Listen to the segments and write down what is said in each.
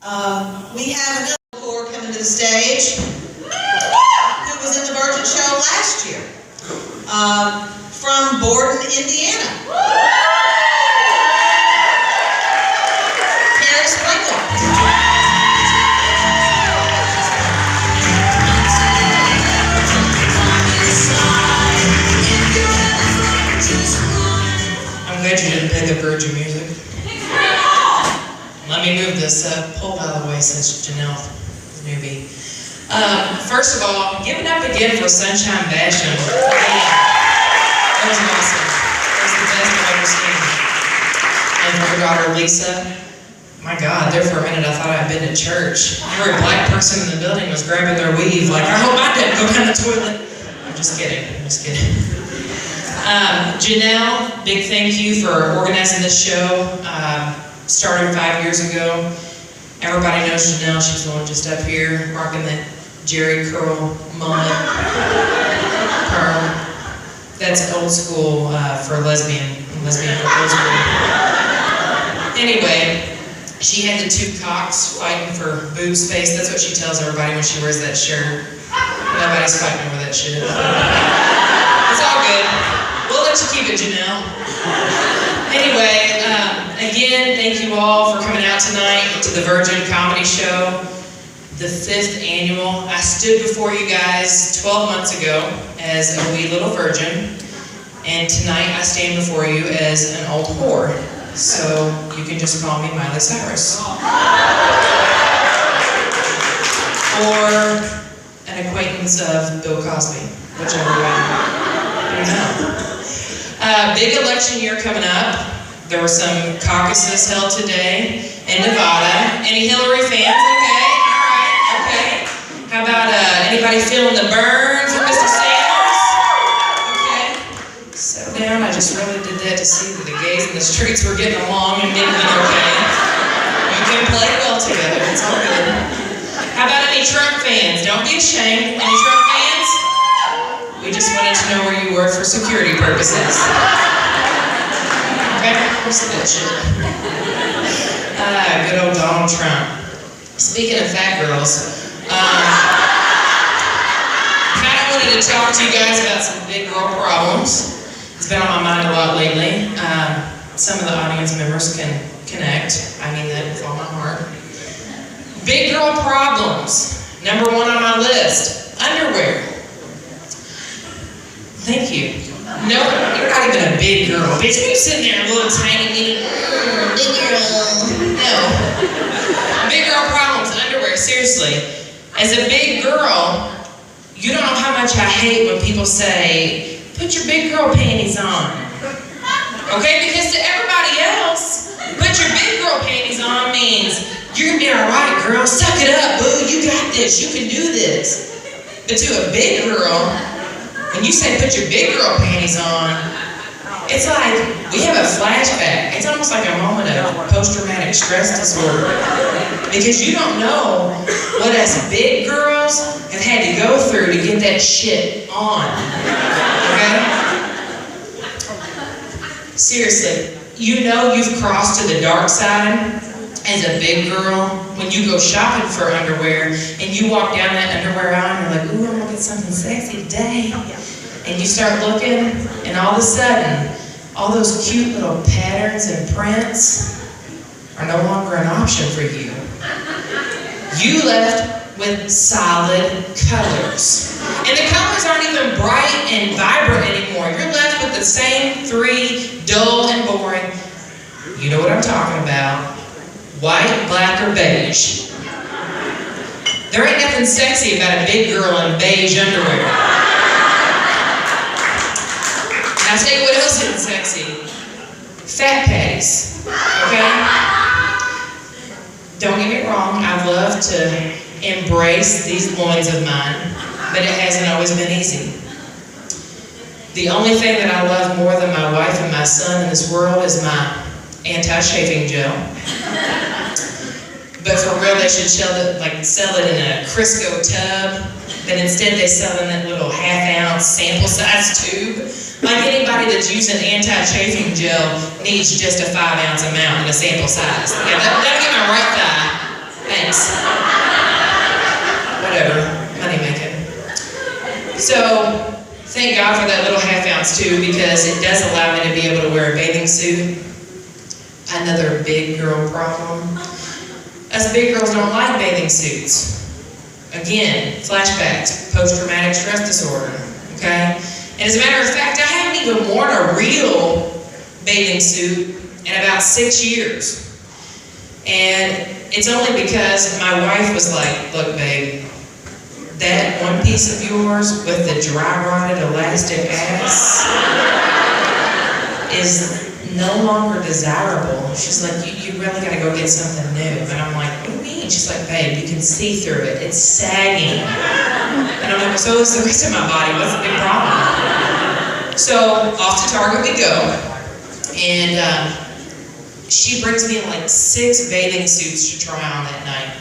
We have another corps coming to the stage who was in the Virgin Show last year from Borden, Indiana. Keri. I'm glad you didn't play the Virgin music. Let me move this pole out of the way since Janelle is a newbie. First of all, give it up again for Sunshine Basham. That was awesome. That was the best I've ever seen. And for her daughter Lisa, my God, there for a minute I thought I'd been to church. Every black person in the building was grabbing their weave, like, I hope I didn't go down the toilet. I'm just kidding. Janelle, big thank you for organizing this show. Started 5 years ago. Everybody knows Janelle. She's the one just up here, rocking that Jerry curl mullet. Curl. That's old school for lesbian for old school. Anyway, she had the two cocks fighting for boob space. That's what she tells everybody when she wears that shirt. Nobody's fighting over that shit. It's all good. We'll let you keep it, Janelle. Anyway, again, thank you all for coming out tonight to the Virgin Comedy Show, the 5th annual. I stood before you guys 12 months ago as a wee little virgin, and tonight I stand before you as an old whore. So you can just call me Miley Cyrus. Or an acquaintance of Bill Cosby, whichever way. I don't know. Big election year coming up. There were some caucuses held today in Nevada. Any Hillary fans? Okay, all right, okay. How about anybody feeling the burn for Mr. Sanders? Okay. Settle down. I just really did that to see that the gays in the streets were getting along and getting okay. You can play well together. It's all good. How about any Trump fans? Don't be ashamed. Any Trump fans? We just wanted to know where you were for security purposes. Okay, where's that shit? Good old Donald Trump. Speaking of fat girls, kind of wanted to talk to you guys about some big girl problems. It's been on my mind a lot lately. Some of the audience members can connect. I mean that with all my heart. Big girl problems. Number 1 on my list, underwear. Thank you. No, you're not even a big girl. Bitch, you're sitting there a little tiny, big girl. No. Big girl problems, underwear, seriously. As a big girl, you don't know how much I hate when people say, put your big girl panties on. Okay, because to everybody else, put your big girl panties on means you're gonna be alright, girl. Suck it up, boo. You got this. You can do this. But to a big girl, when you say put your big girl panties on, it's like we have a flashback. It's almost like a moment of post-traumatic stress disorder. Because you don't know what us big girls have had to go through to get that shit on. Okay? Seriously, you know you've crossed to the dark side as a big girl when you go shopping for underwear and you walk down that underwear aisle and you're like, ooh, I'm gonna get something sexy today. And you start looking, and all of a sudden, all those cute little patterns and prints are no longer an option for you. You left with solid colors. And the colors aren't even bright and vibrant anymore. You're left with the same 3, dull and boring. You know what I'm talking about. White, black, or beige. There ain't nothing sexy about a big girl in beige underwear. I'll tell you what else isn't sexy. Fat patties. Okay? Don't get me wrong, I love to embrace these loins of mine, but it hasn't always been easy. The only thing that I love more than my wife and my son in this world is my anti-chafing gel. But for real, they should sell it in a Crisco tub, but instead they sell in that little half-ounce sample-sized tube. Like anybody that's using anti-chafing gel needs just a 5-ounce amount in a sample size. Yeah, that'll get my right thigh. God for that little half ounce too, because it does allow me to be able to wear a bathing suit. Another big girl problem. Us big girls don't like bathing suits. Again, flashbacks, post-traumatic stress disorder, okay? And as a matter of fact, I haven't even worn a real bathing suit in about 6 years. And it's only because my wife was like, look babe, that one piece of yours with the dry rotted elastic ass is no longer desirable. She's like, you really gotta go get something new. And I'm like, what do you mean? She's like, babe, you can see through it. It's sagging. And I'm like, so is the rest of my body. What's the big problem? So off to Target we go. And she brings me like 6 bathing suits to try on that night.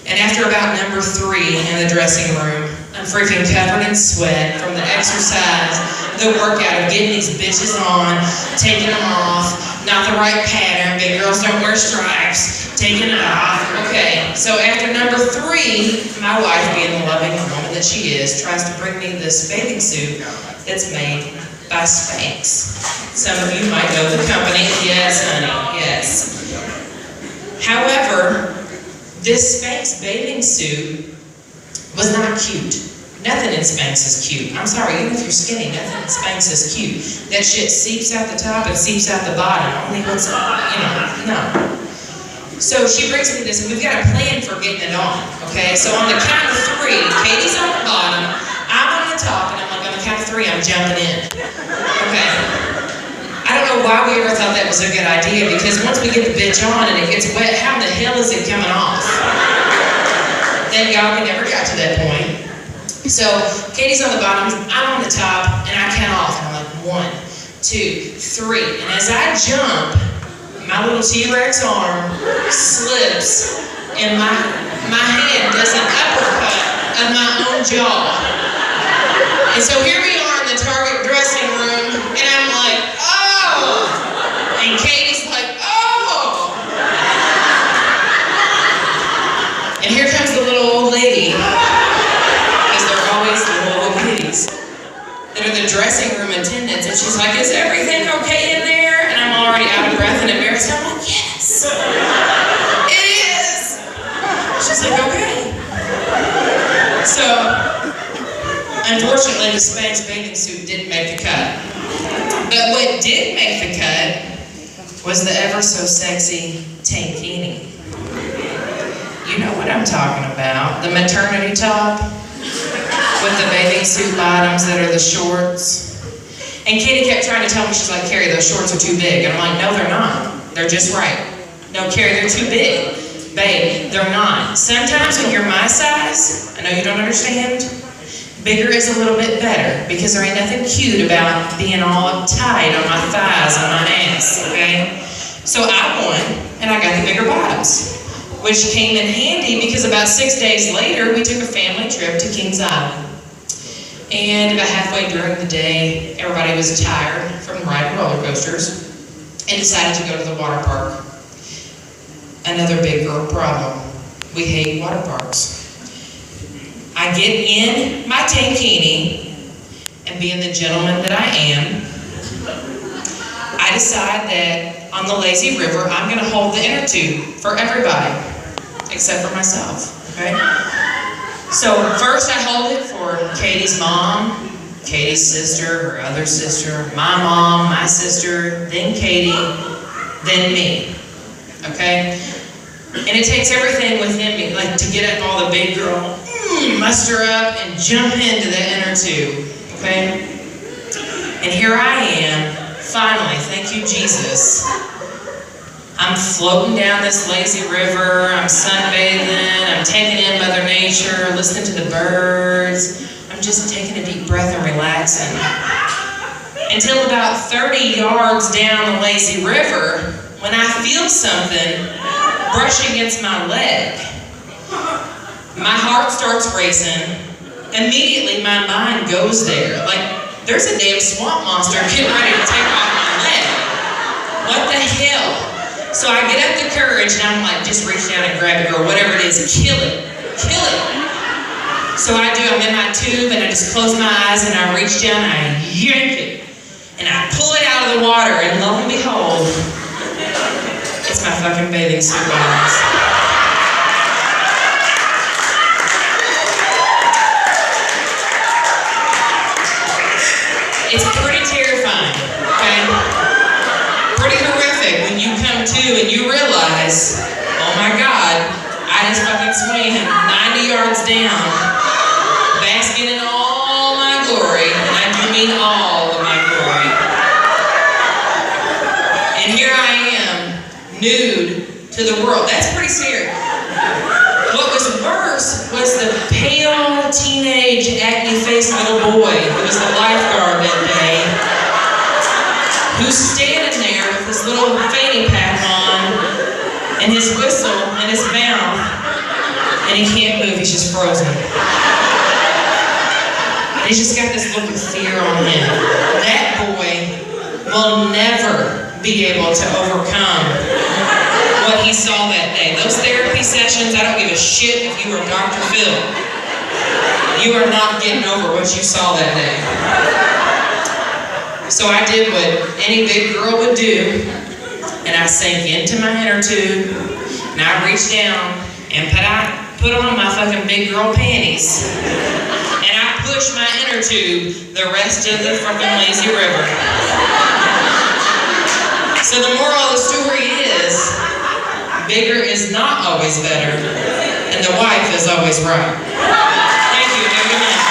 And after about number 3 in the dressing room, I'm freaking covered in sweat from the exercise, the workout of getting these bitches on, taking them off, not the right pattern, big girls don't wear stripes, taking it off. Okay, so after number 3, my wife, being the loving woman that she is, tries to bring me this bathing suit that's made by Spanx. Some of you might know the company. Yes, honey, yes. However, this Spanx bathing suit was not cute. Nothing in Spanx is cute. I'm sorry, even if you're skinny, nothing in Spanx is cute. That shit seeps out the top and seeps out the bottom. Only what's, no. So she brings me this, and we've got a plan for getting it on, okay? So on the count of 3, Katie's on the bottom, I'm on the top, and I'm like, on the count of 3, I'm jumping in, okay? I don't know why we ever thought that was a good idea, because once we get the bitch on and it gets wet, how in the hell is it coming off? Thank God we never got to that point. So Katie's on the bottom, I'm on the top, and I count off. And I'm like, 1, 2, 3. And as I jump, my little T-Rex arm slips, and my hand does an uppercut of my own jaw. And so here we are in the Target dressing room, and I'm like, oh! And Katie's like, oh! And here comes the little old lady. Always the little old ladies that are the dressing room attendants, and she's like, is everything okay in there? And I'm already out of breath and embarrassed. I'm like, yes, it is. She's like, okay. So unfortunately the Spanx bathing suit didn't make the cut, but what did make the cut was the ever so sexy tankini. You know what I'm talking about, the maternity top with the bathing suit bottoms that are the shorts. And Katie kept trying to tell me, she's like, Keri, those shorts are too big. And I'm like, no, they're not. They're just right. No, Keri, they're too big. Babe, they're not. Sometimes when you're my size, I know you don't understand, bigger is a little bit better, because there ain't nothing cute about being all uptight on my thighs and my ass, okay? So I won, and I got the bigger bottoms, which came in handy because about 6 days later, we took a family trip to Kings Island. And about halfway during the day, everybody was tired from riding roller coasters and decided to go to the water park. Another big girl problem. We hate water parks. I get in my tankini, and being the gentleman that I am, I decide that on the lazy river, I'm gonna hold the inner tube for everybody, except for myself, okay? So first I hold it for Katie's mom, Katie's sister, her other sister, my mom, my sister, then Katie, then me, okay? And it takes everything within me, like to get up all the big girl, muster up and jump into the inner tube, okay? And here I am, finally, thank you Jesus. I'm floating down this lazy river, I'm sunbathing, I'm taking in Mother Nature, listening to the birds. I'm just taking a deep breath and relaxing. Until about 30 yards down the lazy river, when I feel something brush against my leg. My heart starts racing. Immediately my mind goes there. Like, there's a damn swamp monster getting ready to take off my leg. What the hell? So I get up the courage and I'm like, just reach down and grab it, or whatever it is, kill it. Kill it. So I do, I'm in my tube and I just close my eyes and I reach down and I yank it. And I pull it out of the water and lo and behold, it's my fucking bathing suit bottoms. It's pretty terrifying, okay? Pretty horrific when you come to and you realize, oh my God, I just fucking swam 90 yards down, basking in all my glory, and I do mean all of my glory. And here I am, nude to the world. That's pretty scary. What was worse was the pale, teenage, acne-faced little boy who was the lifeguard that day, who's standing there with his little fanny pack on and his whistle in his mouth, and he can't move, he's just frozen. And he's just got this look of fear on him. That boy will never be able to overcome what he saw that day. Those therapy sessions, I don't give a shit if you were Dr. Phil. You are not getting over what you saw that day. So I did what any big girl would do, and I sank into my inner tube, and I reached down and put on my fucking big girl panties, and I pushed my inner tube the rest of the fucking lazy river. So the moral of the story is, bigger is not always better, and the wife is always right. Thank you. Have a good night.